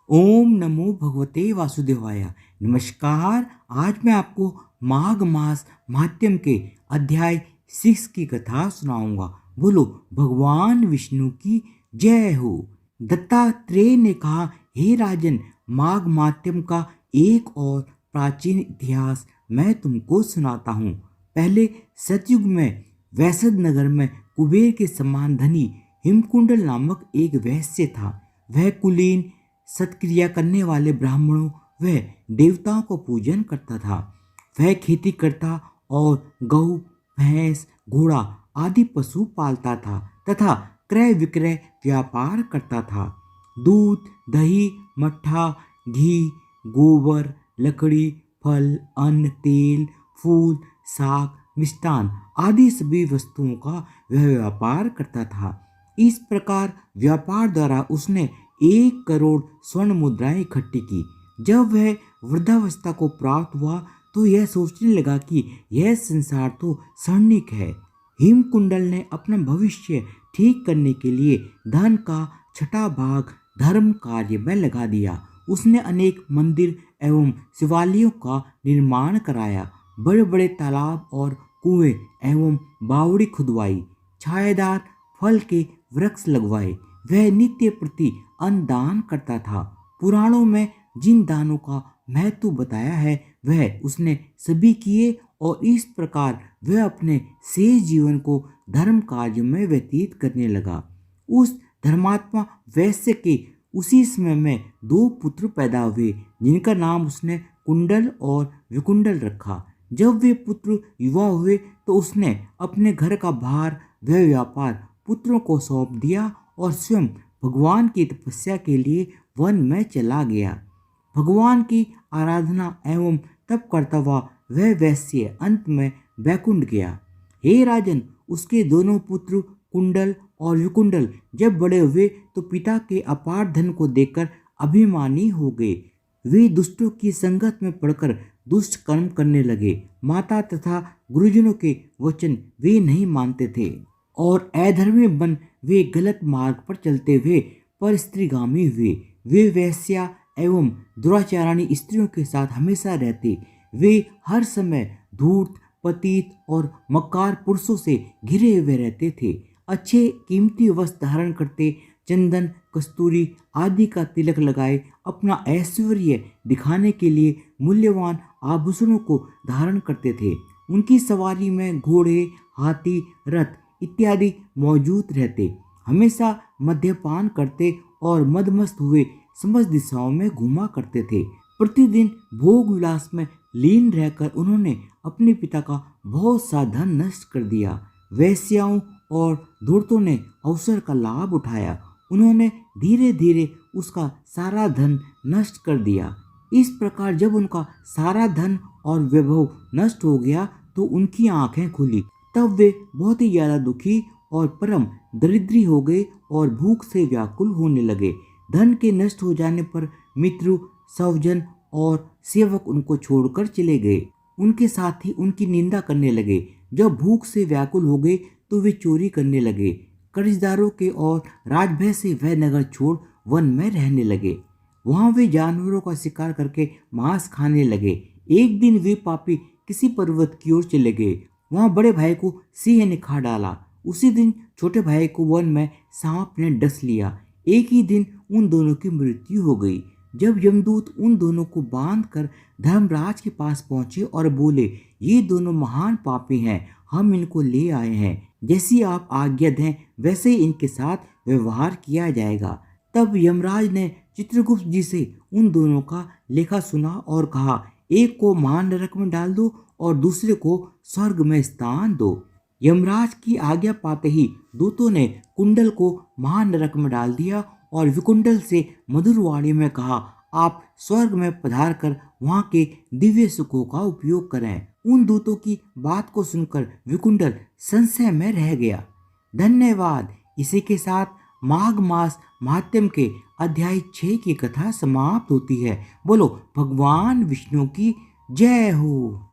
ओम नमो भगवते वासुदेवाय। नमस्कार। आज मैं आपको माघ मास महात्म्य के अध्याय 6 की कथा सुनाऊंगा। बोलो भगवान विष्णु की जय हो। दत्तात्रेय ने कहा, हे राजन, माघ महात्म्य का एक और प्राचीन इतिहास मैं तुमको सुनाता हूँ। पहले सतयुग में वैसद नगर में कुबेर के समान धनी हिमकुंडल नामक एक वैश्य था। वह कुलीन सत्क्रिया करने वाले ब्राह्मणों व देवताओं को पूजन करता था। वह खेती करता और गऊ, भैंस, घोड़ा आदि पशु पालता था तथा क्रय विक्रय व्यापार करता था। दूध, दही, मट्ठा, घी, गोबर, लकड़ी, फल, अन्न, तेल, फूल, साग, मिष्टान आदि सभी वस्तुओं का वह व्यापार करता था। इस प्रकार व्यापार द्वारा उसने 1 करोड़ स्वर्ण मुद्राएं इकट्ठी की। जब वह वृद्धावस्था को प्राप्त हुआ तो यह सोचने लगा कि यह संसार तो क्षणिक है। हिमकुंडल ने अपना भविष्य ठीक करने के लिए धन का 6वां भाग धर्म कार्य में लगा दिया। उसने अनेक मंदिर एवं शिवालयों का निर्माण कराया, बड़े बड़े तालाब और कुएं एवं बावड़ी खुदवाई, छायादार फल के वृक्ष लगवाए। वह नित्य प्रति अन्न दान करता था। पुराणों में जिन दानों का महत्व बताया है वह उसने सभी किए और इस प्रकार वह अपने शेष जीवन को धर्म कार्य में व्यतीत करने लगा। उस धर्मात्मा वैश्य के उसी समय में 2 पुत्र पैदा हुए जिनका नाम उसने कुंडल और विकुंडल रखा। जब वे पुत्र युवा हुए तो उसने अपने घर का भार व व्यापार पुत्रों को सौंप दिया और स्वयं भगवान की तपस्या के लिए वन में चला गया। भगवान की आराधना एवं तप करता हुआ वह वैश्य अंत में बैकुंठ गया। हे राजन, उसके दोनों पुत्र कुंडल और विकुंडल जब बड़े हुए तो पिता के अपार धन को देखकर अभिमानी हो गए। वे दुष्टों की संगत में पड़कर दुष्ट कर्म करने लगे। माता तथा गुरुजनों के वचन वे नहीं मानते थे और अधर्मी बन वे गलत मार्ग पर चलते हुए परस्त्रीगामी हुए। वे वेश्या एवं दुराचारानी स्त्रियों के साथ हमेशा रहते। वे हर समय धूर्त, पतित और मक्कार पुरुषों से घिरे हुए रहते थे। अच्छे कीमती वस्त्र धारण करते, चंदन, कस्तूरी आदि का तिलक लगाए अपना ऐश्वर्य दिखाने के लिए मूल्यवान आभूषणों को धारण करते थे। उनकी सवारी में घोड़े, हाथी, रथ इत्यादि मौजूद रहते। हमेशा मद्यपान करते और मदमस्त हुए समस्त दिशाओं में घूमा करते थे। प्रतिदिन भोग विलास में लीन रहकर उन्होंने अपने पिता का बहुत सा धन नष्ट कर दिया। वेश्याओं और धूर्तों ने अवसर का लाभ उठाया। उन्होंने धीरे धीरे उसका सारा धन नष्ट कर दिया। इस प्रकार जब उनका सारा धन और वैभव नष्ट हो गया तो उनकी आंखें खुली। तब वे बहुत ही ज्यादा दुखी और परम दरिद्री हो गए और भूख से व्याकुल होने लगे। धन के नष्ट हो जाने पर मित्र, स्वजन और सेवक उनको छोड़कर चले गए। उनके साथी उनकी निंदा करने लगे। जब भूख से व्याकुल हो गए तो वे चोरी करने लगे। कर्जदारों के और राजभय से वह नगर छोड़ वन में रहने लगे। वहां वे जानवरों का शिकार करके मांस खाने लगे। एक दिन वे पापी किसी पर्वत की ओर चले गए। वहां बड़े भाई को सिंह ने खा डाला। उसी दिन छोटे भाई को वन में सांप ने डस लिया। एक ही दिन उन दोनों की मृत्यु हो गई। जब यमदूत उन दोनों को बांधकर धर्मराज के पास पहुंचे और बोले, ये दोनों महान पापी हैं, हम इनको ले आए हैं। जैसी आप आज्ञा दें वैसे ही इनके साथ व्यवहार किया जाएगा। तब यमराज ने चित्रगुप्त जी से उन दोनों का लेखा सुना और कहा, एक को महान नरक में डाल दो और दूसरे को स्वर्ग में स्थान दो। यमराज की आज्ञा पाते ही दूतों ने कुंडल को महान नरक में डाल दिया और विकुंडल से मधुर वाणी में कहा, आप स्वर्ग में पधार कर वहां के दिव्य सुखों का उपयोग करें। उन दूतों की बात को सुनकर विकुंडल संशय में रह गया। धन्यवाद। इसी के साथ माघ मास महात्म्य के अध्याय 6 की कथा समाप्त होती है। बोलो भगवान विष्णु की जय हो।